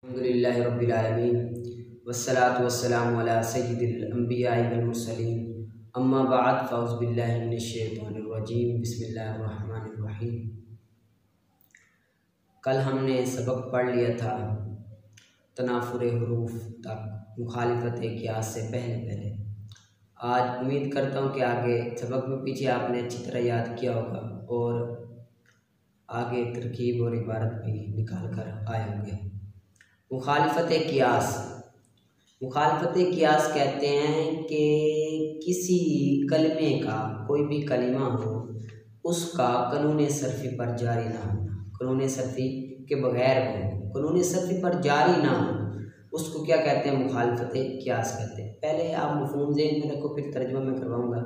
अल्हम्दुलिल्लाहि रब्बिल आलमीन वस्सलातु वस्सलामु अला सय्यिदिल अंबियाइ वल मुरसलीन अम्मा बाद फ़अऊज़ु बिल्लाहि मिनश शैतानिर रजीम बिस्मिल्लाहिर रहमानिर रहीम। कल हमने सबक पढ़ लिया था तनाफुर हुरूफ तक मुखालिफत क़ियास से पहले। आज उम्मीद करता हूँ कि आगे सबक में पीछे आपने अच्छी तरह याद किया होगा और आगे तरकीब और इबारत भी निकाल कर आए होंगे। मुखालिफत क़ियास कहते हैं कि किसी कलमे का कोई भी कलिमा हो उसका कानून सर्फ़ी पर जारी ना होना, कानून सर्फ़ी के बग़ैर हो, कानून सर्फ़ी पर जारी ना हो, उसको क्या कहते हैं? मुखालिफत क़ियास कहते हैं। पहले आप मफ़हूम ज़हन में रखो, फिर तर्जुमा मैं करवाऊँगा।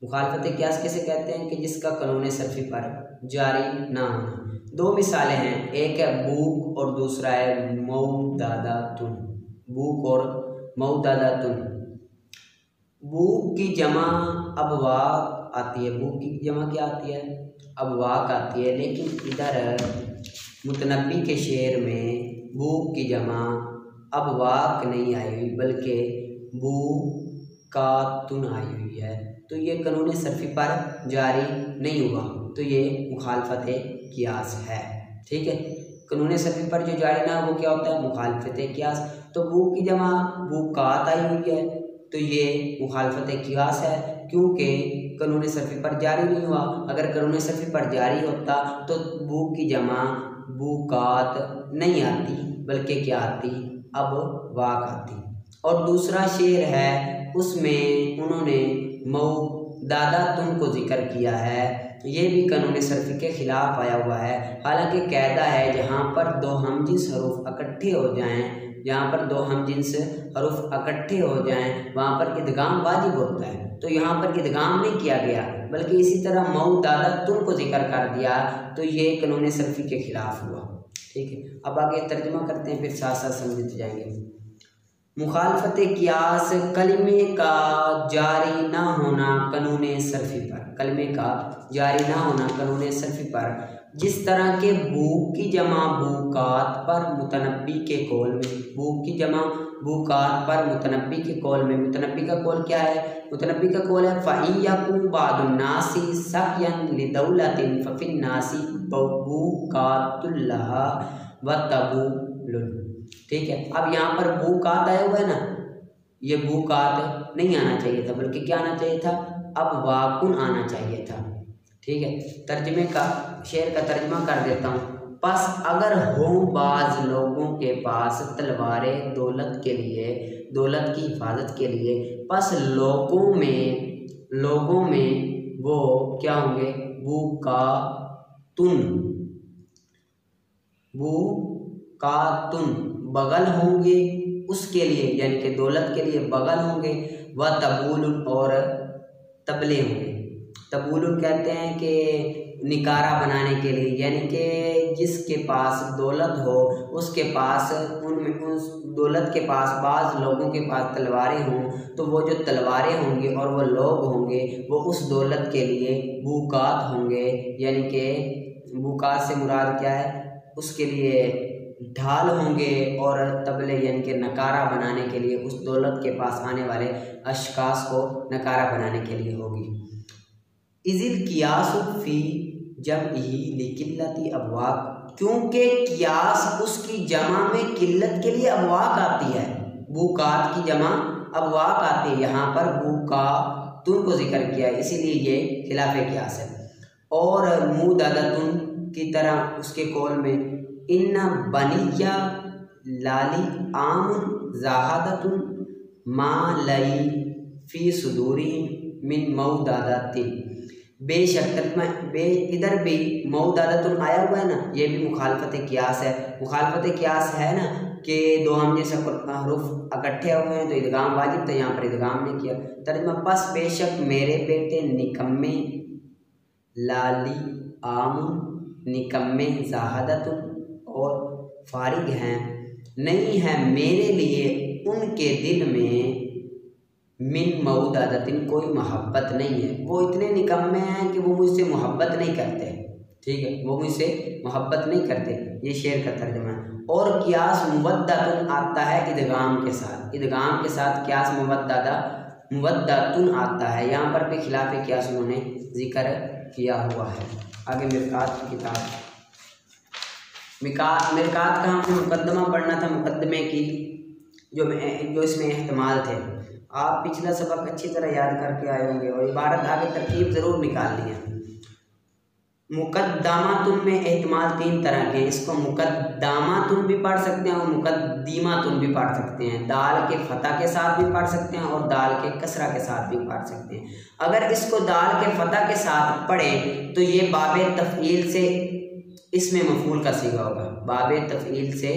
मुखालिफत क़ियास कैसे कहते हैं? कि जिसका कानून सर्फ़ी पर जारी ना होना। दो मिसालें हैं, एक है बूक और दूसरा है मौदादातुन। बूक और मौदादातुन। बूक की जमा अबवाक आती है, बूक की जमा क्या आती है? अबवाक आती है, लेकिन इधर मुतनब्बी के शेर में बूक की जमा अबवाक नहीं आई हुई बल्कि बूकातुन आई हुई है, तो ये कानून सर्फ़ी पर जारी नहीं हुआ, तो ये मुखालिफत क़ियास है। ठीक है, कानून सर्फ़ी पर जो जारी ना वो क्या होता है? मुखालिफत क़ियास। तो बूक की जमा बूकात आई हुई है, तो ये मुखालिफत क़ियास है, क्योंकि कानून सर्फ़ी पर जारी नहीं हुआ। अगर कानून सर्फ़ी पर जारी होता तो बूक की जमा बूकात नहीं आती बल्कि क्या आती? अब वाक आती। और दूसरा शेर है, उसमें उन्होंने मौदादातुन को जिक्र किया है, ये भी कानून सर्फ़ी के ख़िलाफ़ आया हुआ है। हालांकि कायदा है जहाँ पर दो हमजिन्स हरूफ इकट्ठे हो जाएं, जहाँ पर दो हमजिन्स हरूफ इकट्ठे हो जाएं वहाँ पर इदगाम वाजिब होता है, तो यहाँ पर इदगाम नहीं किया गया बल्कि इसी तरह मौदादातुन को जिक्र कर दिया, तो ये कानून सर्फ़ी के ख़िलाफ़ हुआ। ठीक है, अब आगे तर्जुमा करते हैं, फिर साथ साथ समझते जाएंगे। मुखालिफत क़ियास कलमे का जारी ना होना कानून सर्फ़ी पर, कलमे का जारी ना होना कानून सर्फ़ी पर, जिस तरह के बूक की जमा बूकात पर मुतनब्बी के कौल में, बूक की जमा बूकात पर मुतनब्बी के कौल में, मुतनब्बी का कौल क्या है? मुतनब्बी का कौल है फ़इयकुन बादुन्नासी सक़यन लिदौलतिन फ़फ़िन्नासी बूकातुल लहा व तबूलुन। ठीक है, अब यहाँ पर बूकात आया हुआ है ना, ये बूकात नहीं आना चाहिए था बल्कि क्या आना चाहिए था? अब वाकुन आना चाहिए था। ठीक है, तर्जमे का शेर का तर्जमा कर देता हूँ। बस अगर हो बाज़ लोगों के पास तलवारें दौलत के लिए, दौलत की हिफाजत के लिए, बस लोगों में वो क्या होंगे? बूकातुन बगल होंगे उसके लिए, यानी कि दौलत के लिए बगल होंगे, व तबूलुन और तबले होंगे। तबूलुन कहते हैं कि निकारा बनाने के लिए, यानी कि जिसके पास दौलत हो उसके पास, उनमें उस दौलत के पास बाज़ लोगों के पास तलवारें हों, तो वो जो तलवारें होंगी और वो लोग होंगे वो उस दौलत के लिए बूकात होंगे, यानी कि बूकात से मुराद क्या है? उसके लिए ढाल होंगे, और तबले यानी कि नकारा बनाने के लिए, उस दौलत के पास आने वाले अशखास को नकारा बनाने के लिए होगी। इज़िल क़ियासु फ़ी जमइही लिकिल्लति अबवाक, क्योंकि क़ियास उसकी जमा में किल्लत के लिए अबवाक आती है, बूकात की जमा अबवाक आती है, यहाँ पर बूकातुन को जिक्र किया है, इसीलिए ये खिलाफ क़ियास है। और मौदादातुन की तरह उसके कौल में इन्ना बनिया लाली आमुन ज़ाहदतुन मा लई फ़ी सुदूरी मिन मौदादातिन, बेशक इधर भी मौदादातुन आया हुआ है ना, ये भी मुखालिफत क़ियास है। मुखालिफत क़ियास है ना कि दो हम जैसे हरूफ इकट्ठे हुए हैं तो इदगाम वाजिब था, यहाँ पर इदगाम नहीं किया। तर्जुमा, बस बेशक मेरे बेटे निकम्मे लाली आमुन निकम्मे ज़ाहदतुन और फारिग हैं, नहीं है मेरे लिए उनके दिल में मिन मौदादातिन कोई मोहब्बत नहीं है, वो इतने निकम्मे हैं कि वो मुझसे मोहब्बत नहीं करते। ठीक है, वो मुझसे मोहब्बत नहीं करते। ये शेर का तर्जुमा है। और कियास मुवद्दतुन आता है इदगाम के साथ। इदगाम के साथ कियास मुवद्दतुन आता है। यहाँ पर भी खिलाफ कियास उन्होंने जिक्र किया हुआ है। आगे मिरकात की किताब, मिरकात का हमने मुकदमा पढ़ना था, मुकदमे की जो इसमें एहतमाल थे। आप पिछला सबक अच्छी तरह याद करके आए होंगे और इबारत आगे तरकीब ज़रूर निकालनी है। मुकद्दमातुन में एहतमाल 3 तरह के हैं। इसको मुकद्दमातुन भी पढ़ सकते हैं और मुकद्दिमातुन भी पढ़ सकते हैं। दाल के फतह के साथ भी पढ़ सकते हैं और दाल के कसरा के साथ भी पढ़ सकते हैं। अगर इसको दाल के फतह के साथ पढ़ें तो ये बाबे तफ़ईल से इसमें मफ़ूल का सीगा होगा। बाबे तफ़ईल से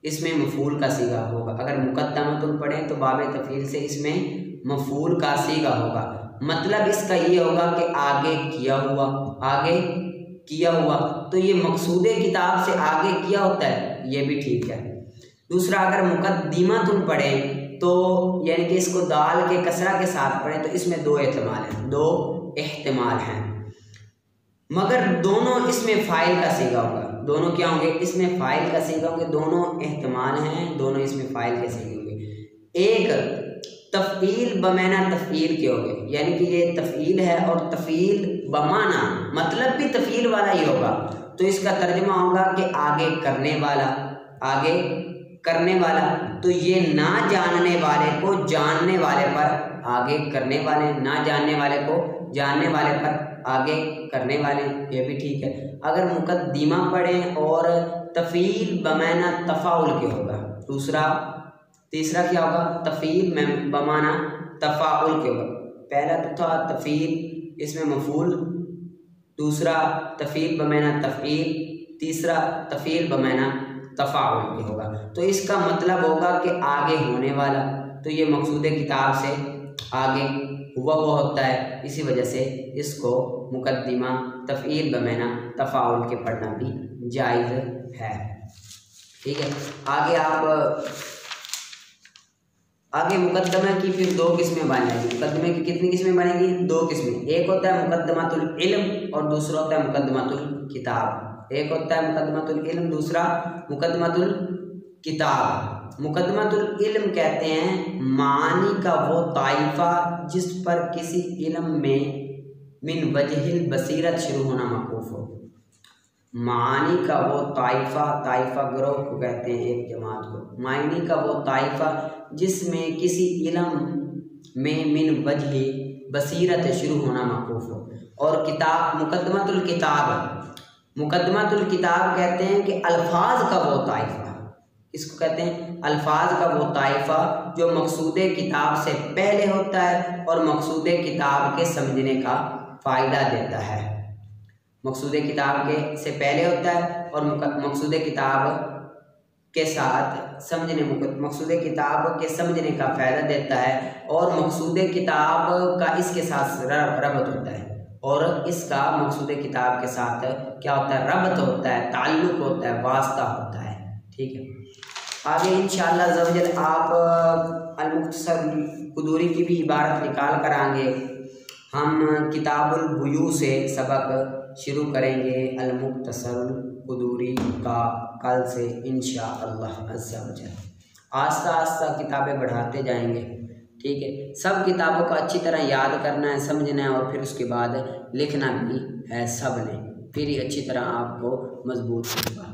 इसमें मफ़ूल का सीगा होगा। अगर मुकद्दमातुन पढ़ें तो बाबे तफ़ईल से इसमें मफ़ूल का सीगा होगा। मतलब इसका ये होगा कि आगे किया हुआ, आगे किया हुआ। तो ये मकसूदे किताब से आगे किया होता है, ये भी ठीक है। दूसरा, अगर मुकद्दिमातुन पढ़ें तो यानी कि इसको दाल के कसरा के साथ पढ़ें तो इसमें 2 एहतमाल हैं, 2 एहतमाल हैं। मगर दोनों इसमें फ़ाइल का सीगा होगा। दोनों क्या होंगे? इसमें फ़ाइल का सीगा होंगे। दोनों एहतमाल हैं, दोनों इसमें फ़ाइल के सीगे होंगे। एक तफ़ईल बमाना तफ़ईल के हो गए, यानी कि ये तफ़ईल है और तफ़ईल बमाना मतलब भी तफ़ईल वाला ही होगा। तो इसका तर्जुमा होगा कि आगे करने वाला, आगे करने वाला। तो ये ना जानने वाले को जानने वाले पर आगे करने वाले, ना जानने वाले को जानने वाले पर आगे करने वाले, ये भी ठीक है। अगर मुकद्दिमा पढ़ें और तफ़ईल बमाना तफ़ाउल के होगा। तीसरा क्या होगा? तफ़ईल में बमाना तफ़ाउल के होगा। पहला तो था तफ़ईल, इसमें मफ़ूल। दूसरा तफ़ईल बमाना तफ़ईल। तीसरा तफ़ईल बमाना तफ़ाउल के होगा। तो इसका मतलब होगा कि आगे होने वाला। तो ये मकसूद किताब से आगे हुआ वो होता है, इसी वजह से इसको मुकद्दिमा तफ़ईल बमाना तफ़ाउल के पढ़ना भी जायज़ है। ठीक है। आगे मुकद्दमा की फिर 2 किस्में बनेगी। मुकद्दमे की कितनी किस्में बनेगी? 2 किस्में। एक होता है मुकद्दमातुल इल्म और दूसरा होता है मुकद्दमातुल किताब। एक होता है मुकद्दमातुल इल्म, दूसरा मुकद्दमातुल किताब। मुकद्दमातुल इल्म कहते हैं मानी का वो ताइफा जिस पर किसी इल्म में मिन वजहिल बसीरत शुरू होना मौकूफ़ हो। मानी का वो ताइफा ग्रोह को कहते हैं, एक जमात को। मानी का वो ताइफा जिसमें किसी इल्म में मिन वजह बसीरत शुरू होना मौकूफ़ हो। और किताब मुकद्दमातुल किताब कहते हैं कि अल्फाज का वो ताइफा। इसको कहते हैं अल्फाज का वो ताइफा जो मकसूदे किताब से पहले होता है और मकसूदे किताब के समझने का फ़ायदा देता है। मकसूदे किताब के से पहले होता है और मकसूदे किताब के साथ मकसूदे किताब के समझने का फ़ायदा देता है। और मकसूदे किताब का इसके साथ रबत होता है और इसका मकसूदे किताब के साथ क्या होता है? रबत होता है, ताल्लुक़ होता है, वास्ता होता है। ठीक है। आगे इंशाअल्लाह ज़वजल आप अल-मुख्तसर कुदूरी की भी इबारत निकाल कर आएंगे। हम किताबुल बुयू से सबक शुरू करेंगे अल-मुख्तसर कुदूरी का कल से इंशाअल्लाह अज़्ज़ा वजल। आस्ता आस्ता किताबें बढ़ाते जाएंगे। ठीक है। सब किताबों का अच्छी तरह याद करना है, समझना है और फिर उसके बाद लिखना भी है सब ने, फिर ही अच्छी तरह आपको मजबूत होगा।